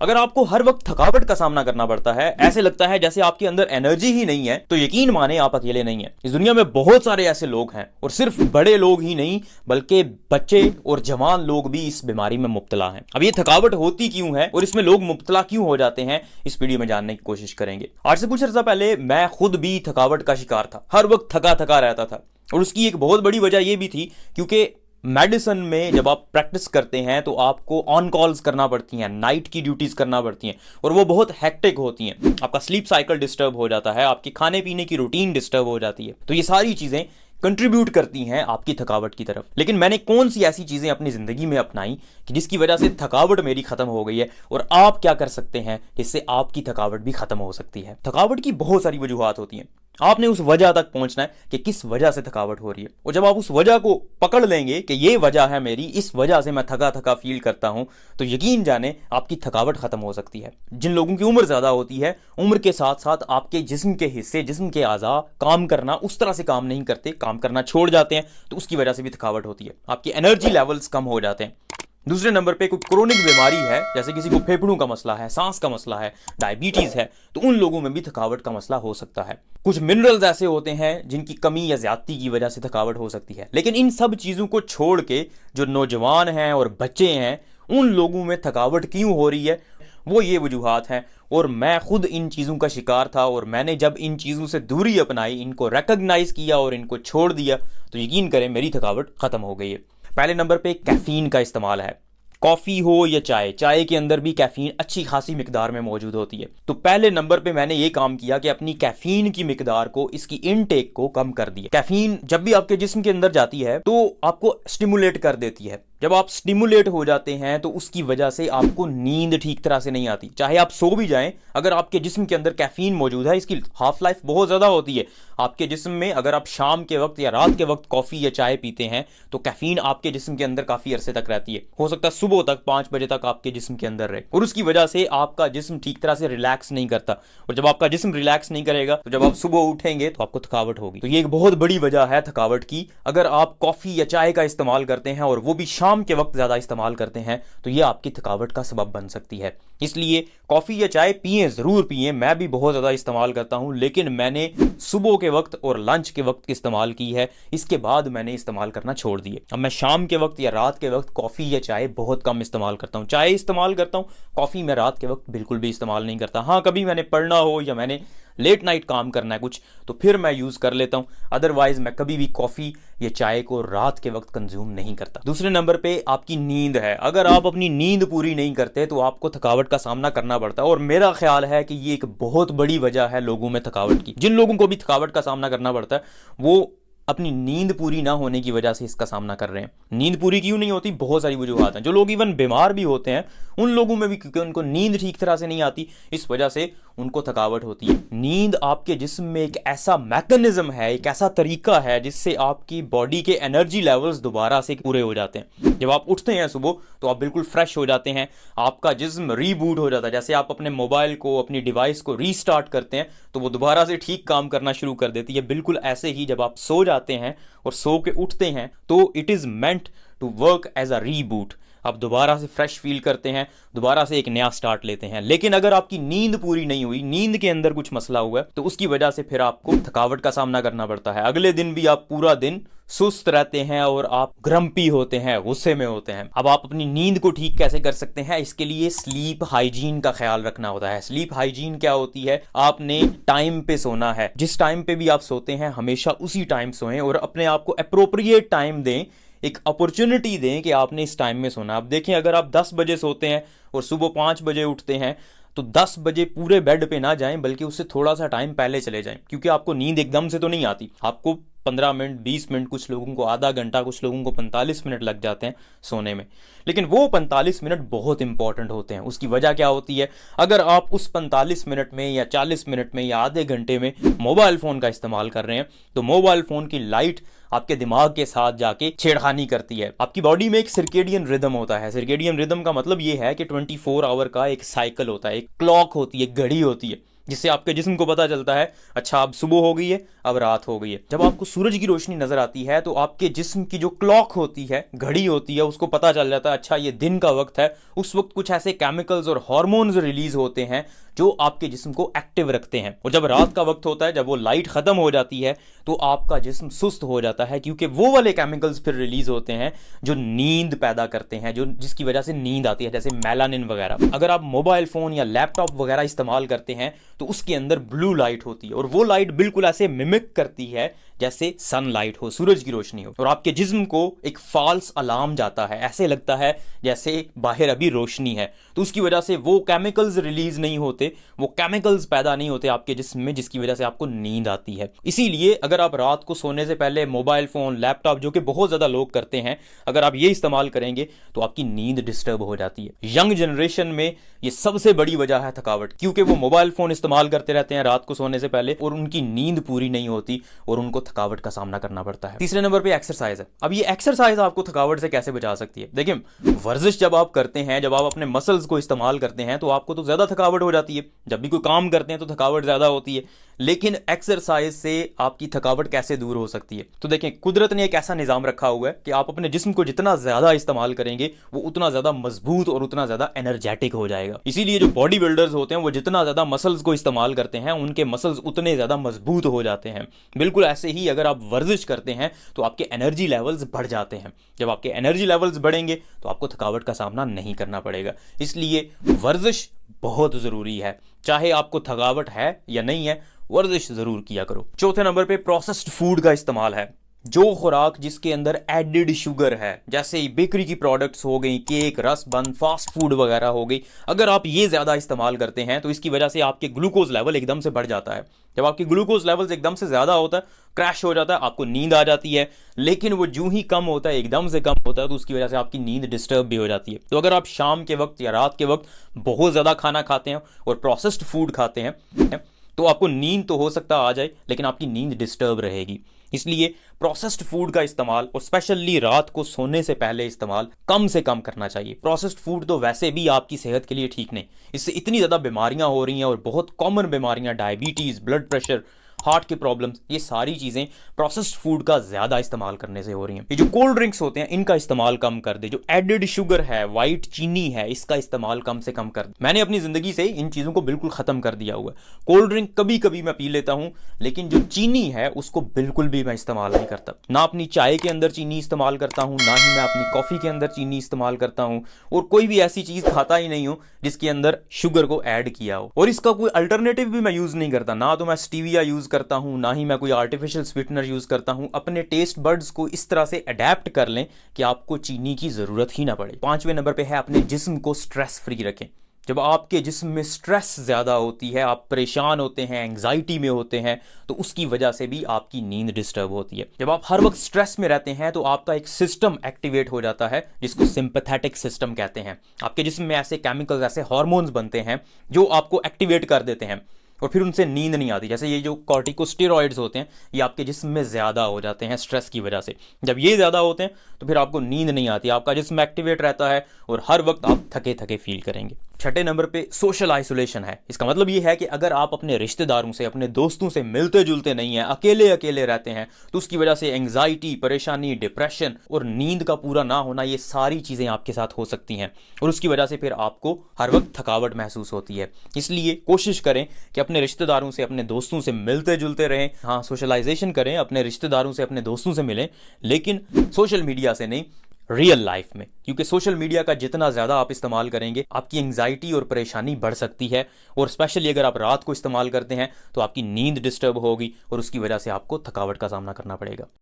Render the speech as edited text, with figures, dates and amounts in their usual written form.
अगर आपको हर वक्त थकावट का सामना करना पड़ता है, ऐसे लगता है जैसे आपके अंदर एनर्जी ही नहीं है, तो यकीन माने आप अकेले नहीं हैं। इस दुनिया में बहुत सारे ऐसे लोग हैं, और सिर्फ बड़े लोग ही नहीं बल्कि बच्चे और जवान लोग भी इस बीमारी में मुब्तला हैं। अब ये थकावट होती क्यों है और इसमें लोग मुब्तला क्यों हो जाते हैं, इस वीडियो में जानने की कोशिश करेंगे। आज से कुछ अर्सा पहले मैं खुद भी थकावट का शिकार था, हर वक्त थका थका रहता था, और उसकी एक बहुत बड़ी वजह यह भी थी क्योंकि मेडिसिन में जब आप प्रैक्टिस करते हैं तो आपको ऑन कॉल्स करना पड़ती हैं, नाइट की ड्यूटीज करना पड़ती हैं, और वो बहुत हेक्टिक होती हैं। आपका स्लीप साइकिल डिस्टर्ब हो जाता है, आपकी खाने पीने की रूटीन डिस्टर्ब हो जाती है। तो ये सारी चीजें कंट्रीब्यूट करती हैं आपकी थकावट की तरफ। लेकिन मैंने कौन सी ऐसी चीजें अपनी जिंदगी में अपनाई कि जिसकी वजह से थकावट मेरी खत्म हो गई है, और आप क्या कर सकते हैं जिससे आपकी थकावट भी खत्म हो सकती है। थकावट की बहुत सारी वजूहात होती हैं, आपने उस वजह तक पहुंचना है कि किस वजह से थकावट हो रही है। और जब आप उस वजह को पकड़ लेंगे कि ये वजह है मेरी, इस वजह से मैं थका थका फील करता हूं, तो यकीन जाने आपकी थकावट खत्म हो सकती है। जिन लोगों की उम्र ज्यादा होती है, उम्र के साथ साथ आपके जिस्म के हिस्से, जिस्म के आज़ा काम करना उस तरह से काम नहीं करते, काम करना छोड़ जाते हैं, तो उसकी वजह से भी थकावट होती है। आपकी एनर्जी लेवल्स कम हो जाते हैं। दूसरे नंबर पे कोई क्रोनिक बीमारी है, जैसे किसी को फेफड़ों का मसला है, सांस का मसला है, डायबिटीज है, तो उन लोगों में भी थकावट का मसला हो सकता है। कुछ मिनरल्स ऐसे होते हैं जिनकी कमी या ज्यादती की वजह से थकावट हो सकती है। लेकिन इन सब चीजों को छोड़ के जो नौजवान हैं और बच्चे हैं, उन लोगों में थकावट क्यों हो रही है, वो ये वजूहात हैं। और मैं खुद इन चीज़ों का शिकार था, और मैंने जब इन चीज़ों से दूरी अपनाई, इनको रिकॉग्नाइज किया और इनको छोड़ दिया, तो यकीन करें मेरी थकावट खत्म हो गई है। पहले नंबर पे कैफीन का इस्तेमाल है। कॉफ़ी हो या चाय, चाय के अंदर भी कैफीन अच्छी खासी मिकदार में मौजूद होती है। तो पहले नंबर पे मैंने ये काम किया कि अपनी कैफीन की मिकदार को, इसकी इनटेक को कम कर दिया। कैफीन जब भी आपके जिस्म के अंदर जाती है तो आपको स्टिमुलेट कर देती है। जब आप स्टिमुलेट हो जाते हैं तो उसकी वजह से आपको नींद ठीक तरह से नहीं आती, चाहे आप सो भी जाएं। अगर आपके जिस्म के अंदर कैफीन मौजूद है, इसकी हाफ लाइफ बहुत ज़्यादा होती है आपके जिस्म में। अगर आप शाम के वक्त या रात के वक्त कॉफ़ी या चाय पीते हैं तो कैफीन आपके जिस्म के अंदर काफ़ी अरसे तक रहती है, हो सकता है सुबह तक 5 बजे तक आपके जिस्म के अंदर रहे, और उसकी वजह से आपका जिस्म ठीक तरह से रिलैक्स नहीं करता। और जब आपका जिस्म रिलैक्स नहीं करेगा तो जब आप सुबह उठेंगे तो आपको थकावट होगी। तो ये एक बहुत बड़ी वजह है थकावट की। अगर आप कॉफ़ी या चाय का इस्तेमाल करते हैं और वो भी शाम के वक्त ज़्यादा इस्तेमाल करते हैं, तो ये आपकी थकावट का सबब बन सकती है। इसलिए कॉफ़ी या चाय पिएं, ज़रूर पिएं। मैं भी बहुत ज़्यादा इस्तेमाल करता हूं, लेकिन मैंने सुबह के वक्त और लंच के वक्त इस्तेमाल की है, इसके बाद मैंने इस्तेमाल करना छोड़ दिए। अब मैं शाम के वक्त या रात के वक्त कॉफ़ी या चाय बहुत कम इस्तेमाल करता हूं। चाय इस्तेमाल करता हूं, कॉफ़ी मैं रात के वक्त बिल्कुल भी इस्तेमाल नहीं करता। हाँ, कभी मैंने पढ़ना हो या मैंने लेट नाइट काम करना है कुछ, तो फिर मैं यूज़ कर लेता हूँ। अदरवाइज मैं कभी भी कॉफ़ी या चाय को रात के वक्त कंज्यूम नहीं करता। दूसरे नंबर पे आपकी नींद है। अगर आप अपनी नींद पूरी नहीं करते तो आपको थकावट का सामना करना पड़ता है, और मेरा ख्याल है कि ये एक बहुत बड़ी वजह है लोगों में थकावट की। जिन लोगों को भी थकावट का सामना करना पड़ता है वो अपनी नींद पूरी ना होने की वजह से इसका सामना कर रहे हैं। नींद पूरी क्यों नहीं होती, बहुत सारी वजूहात हैं। जो लोग इवन बीमार भी होते हैं, उन लोगों में भी, क्योंकि उनको नींद ठीक तरह से नहीं आती, इस वजह से उनको थकावट होती है। नींद आपके जिस्म में एक ऐसा मैकेनिज्म है, एक ऐसा तरीका है जिससे आपकी बॉडी के एनर्जी लेवल्स दोबारा से पूरे हो जाते हैं। जब आप उठते हैं सुबह तो आप बिल्कुल फ्रेश हो जाते हैं, आपका जिस्म रीबूट हो जाता है। जैसे आप अपने मोबाइल को, अपनी डिवाइस को रीस्टार्ट करते हैं तो वो दोबारा से ठीक काम करना शुरू कर देती है। बिल्कुल ऐसे ही जब आप सो जाते हैं और सो के उठते हैं तो it is meant to work as a reboot. आप दोबारा से फ्रेश फील करते हैं, दोबारा से एक नया स्टार्ट लेते हैं। लेकिन अगर आपकी नींद पूरी नहीं हुई, नींद के अंदर कुछ मसला हुआ है, तो उसकी वजह से फिर आपको थकावट का सामना करना पड़ता है। अगले दिन भी आप पूरा दिन सुस्त रहते हैं और आप ग्रम्पी होते हैं, गुस्से में होते हैं। अब आप अपनी नींद को ठीक कैसे कर सकते हैं, इसके लिए स्लीप हाइजीन का ख्याल रखना होता है। स्लीप हाइजीन क्या होती है, आपने टाइम पे सोना है। जिस टाइम पे भी आप सोते हैं हमेशा उसी टाइम सोएं, और अपने आप को अप्रोप्रिएट टाइम दें, एक अपॉर्चुनिटी दें कि आपने इस टाइम में सोना। अब देखें, अगर आप 10 बजे सोते हैं और सुबह 5 बजे उठते हैं तो 10 बजे पूरे बेड पे ना जाएं, बल्कि उससे थोड़ा सा टाइम पहले चले जाएं, क्योंकि आपको नींद एकदम से तो नहीं आती। आपको 15 मिनट, 20 मिनट, कुछ लोगों को आधा घंटा, कुछ लोगों को 45 मिनट लग जाते हैं सोने में। लेकिन वो 45 मिनट बहुत इंपॉर्टेंट होते हैं। उसकी वजह क्या होती है, अगर आप उस 45 मिनट में या 40 मिनट में या आधे घंटे में मोबाइल फ़ोन का इस्तेमाल कर रहे हैं, तो मोबाइल फ़ोन की लाइट आपके दिमाग के साथ जाके छेड़खानी करती है। आपकी बॉडी में एक सर्केडियन रिदम होता है। सर्केडियन रिदम का मतलब ये है कि 24 आवर का एक साइकिल होता है, एक क्लॉक होती है, एक घड़ी होती है। जिससे आपके जिस्म को पता चलता है अच्छा अब सुबह हो गई है, अब रात हो गई है। जब आपको सूरज की रोशनी नजर आती है तो आपके जिस्म की जो क्लॉक होती है, घड़ी होती है, उसको पता चल जाता है अच्छा ये दिन का वक्त है। उस वक्त कुछ ऐसे केमिकल्स और हार्मोन्स रिलीज होते हैं जो आपके जिस्म को एक्टिव रखते हैं। और जब रात का वक्त होता है, जब वो लाइट खत्म हो जाती है, तो आपका जिस्म सुस्त हो जाता है, क्योंकि वो वाले केमिकल्स फिर रिलीज होते हैं जो नींद पैदा करते हैं, जो जिसकी वजह से नींद आती है, जैसे मेलानिन वगैरह। अगर आप मोबाइल फोन या लैपटॉप वगैरह इस्तेमाल करते हैं तो उसके अंदर ब्लू लाइट होती है, और वो लाइट बिल्कुल ऐसे मिमिक करती है जैसे सनलाइट हो, सूरज की रोशनी हो, और आपके जिस्म को एक फॉल्स अलार्म जाता है, ऐसे लगता है जैसे बाहर अभी रोशनी है। तो उसकी वजह से वो केमिकल्स रिलीज नहीं होते, वो केमिकल्स पैदा नहीं होते आपके जिस्म में, जिसकी वजह से आपको नींद आती है। इसीलिए अगर आप रात को सोने से पहले मोबाइल फोन, लैपटॉप, जो कि बहुत ज्यादा लोग करते हैं, अगर आप ये इस्तेमाल करेंगे तो आपकी नींद डिस्टर्ब हो जाती है। यंग जनरेशन में ये सबसे बड़ी वजह है थकावट, क्योंकि वो मोबाइल फोन इस्तेमाल करते रहते हैं रात को सोने से पहले और उनकी नींद पूरी नहीं होती और उनको थकावट का सामना करना पड़ता है। तीसरे नंबर पे एक्सरसाइज है। अब ये एक्सरसाइज आपको थकावट से कैसे बचा सकती है? देखिए, वर्जिश जब आप करते हैं, जब आप अपने मसल्स को इस्तेमाल करते हैं, तो आपको तो ज्यादा थकावट हो जाती है। जब भी कोई काम करते हैं तो थकावट ज्यादा होती है, लेकिन एक्सरसाइज से आपकी थकावट कैसे दूर हो सकती है? तो देखें, कुदरत ने एक ऐसा निजाम रखा हुआ है कि आप अपने जिस्म को जितना ज्यादा इस्तेमाल करेंगे वो उतना ज्यादा मजबूत और उतना ज्यादा एनर्जेटिक हो जाएगा। इसीलिए जो बॉडी बिल्डर्स होते हैं वो जितना ज्यादा मसल्स को इस्तेमाल करते हैं, उनके मसल्स उतने ज्यादा मजबूत हो जाते हैं। बिल्कुल ऐसे ही अगर आप वर्जिश करते हैं तो आपके एनर्जी लेवल्स बढ़ जाते हैं। जब आपके एनर्जी लेवल्स बढ़ेंगे तो आपको थकावट का सामना नहीं करना पड़ेगा। इसलिए वर्जिश बहुत जरूरी है, चाहे आपको थकावट है या नहीं है, वर्जिश जरूर किया करो। चौथे नंबर पे प्रोसेस्ड फूड का इस्तेमाल है। जो खुराक जिसके अंदर एडिड शुगर है, जैसे बेकरी की प्रोडक्ट्स हो गई, केक, रस बन, फास्ट फूड वगैरह हो गई, अगर आप ये ज्यादा इस्तेमाल करते हैं तो इसकी वजह से आपके ग्लूकोज लेवल एकदम से बढ़ जाता है। जब आपकी ग्लूकोज लेवल्स एकदम से ज्यादा होता है, क्रैश हो जाता है, आपको नींद आ जाती है। लेकिन वो जो ही कम होता है, एकदम से कम होता है, तो उसकी वजह से आपकी नींद डिस्टर्ब भी हो जाती है। तो अगर आप शाम के वक्त या रात के वक्त बहुत ज्यादा खाना खाते हैं और प्रोसेस्ड फूड खाते हैं तो आपको नींद तो हो सकता आ जाए, लेकिन आपकी नींद डिस्टर्ब रहेगी। इसलिए प्रोसेस्ड फूड का इस्तेमाल, और स्पेशली रात को सोने से पहले इस्तेमाल, कम से कम करना चाहिए। प्रोसेस्ड फूड तो वैसे भी आपकी सेहत के लिए ठीक नहीं, इससे इतनी ज़्यादा बीमारियां हो रही हैं, और बहुत कॉमन बीमारियां, डायबिटीज़, ब्लड प्रेशर, हार्ट के प्रॉब्लम्स, ये सारी चीज़ें प्रोसेस्ड फूड का ज़्यादा इस्तेमाल करने से हो रही हैं। ये जो कोल्ड ड्रिंक्स होते हैं, इनका इस्तेमाल कम कर दे। जो एडिड शुगर है, वाइट चीनी है, इसका इस्तेमाल कम से कम कर दे। मैंने अपनी ज़िंदगी से इन चीज़ों को बिल्कुल ख़त्म कर दिया हुआ है। कोल्ड ड्रिंक कभी कभी मैं पी लेता हूँ, लेकिन जो चीनी है उसको बिल्कुल भी मैं इस्तेमाल नहीं करता। ना अपनी चाय के अंदर चीनी इस्तेमाल करता हूँ, ना ही मैं अपनी कॉफ़ी के अंदर चीनी इस्तेमाल करता हूँ, और कोई भी ऐसी चीज़ खाता ही नहीं हूँ जिसके अंदर शुगर को ऐड किया हो। और इसका कोई अल्टरनेटिव भी मैं यूज़ नहीं करता। ना तो मैं स्टीविया यूज़ करता हूँ, ना ही मैं कोई आर्टिफिशियल स्वीटनर यूज करता हूं। अपने टेस्ट बर्ड्स को इस तरह से अडेप्ट कर लें कि आपको चीनी की जरूरत ही ना पड़े। पांचवें नंबर पे है अपने जिस्म को स्ट्रेस फ्री रखें। जब आपके जिस्म में स्ट्रेस ज्यादा होती है, आप परेशान होते हैं, एंग्जाइटी में होते हैं, तो उसकी वजह से भी आपकी नींद डिस्टर्ब होती है। जब आप हर वक्त स्ट्रेस में रहते हैं तो आपका एक सिस्टम एक्टिवेट हो जाता है जिसको सिंपैथेटिक सिस्टम कहते हैं। आपके जिस्म में ऐसे केमिकल्स, ऐसे हार्मोन्स बनते हैं जो आपको एक्टिवेट कर देते हैं, और फिर उनसे नींद नहीं आती। जैसे ये जो कॉर्टिकोस्टेरॉइड्स होते हैं, ये आपके जिस्म में ज़्यादा हो जाते हैं स्ट्रेस की वजह से। जब ये ज़्यादा होते हैं तो फिर आपको नींद नहीं आती, आपका जिस्म एक्टिवेट रहता है और हर वक्त आप थके थके फील करेंगे। छठे नंबर पे सोशल आइसोलेशन है। इसका मतलब ये है कि अगर आप अपने रिश्तेदारों से, अपने दोस्तों से मिलते जुलते नहीं हैं, अकेले अकेले रहते हैं, तो उसकी वजह से एंग्जाइटी, परेशानी, डिप्रेशन और नींद का पूरा ना होना, ये सारी चीज़ें आपके साथ हो सकती हैं, और उसकी वजह से फिर आपको हर वक्त थकावट महसूस होती है। इसलिए कोशिश करें कि अपने रिश्तेदारों से, अपने दोस्तों से मिलते जुलते रहें। हाँ, सोशलाइजेशन करें, अपने रिश्तेदारों से, अपने दोस्तों से मिलें, लेकिन सोशल मीडिया से नहीं, रियल लाइफ में। क्योंकि सोशल मीडिया का जितना ज़्यादा आप इस्तेमाल करेंगे, आपकी एंग्जाइटी और परेशानी बढ़ सकती है, और स्पेशली अगर आप रात को इस्तेमाल करते हैं तो आपकी नींद डिस्टर्ब होगी और उसकी वजह से आपको थकावट का सामना करना पड़ेगा।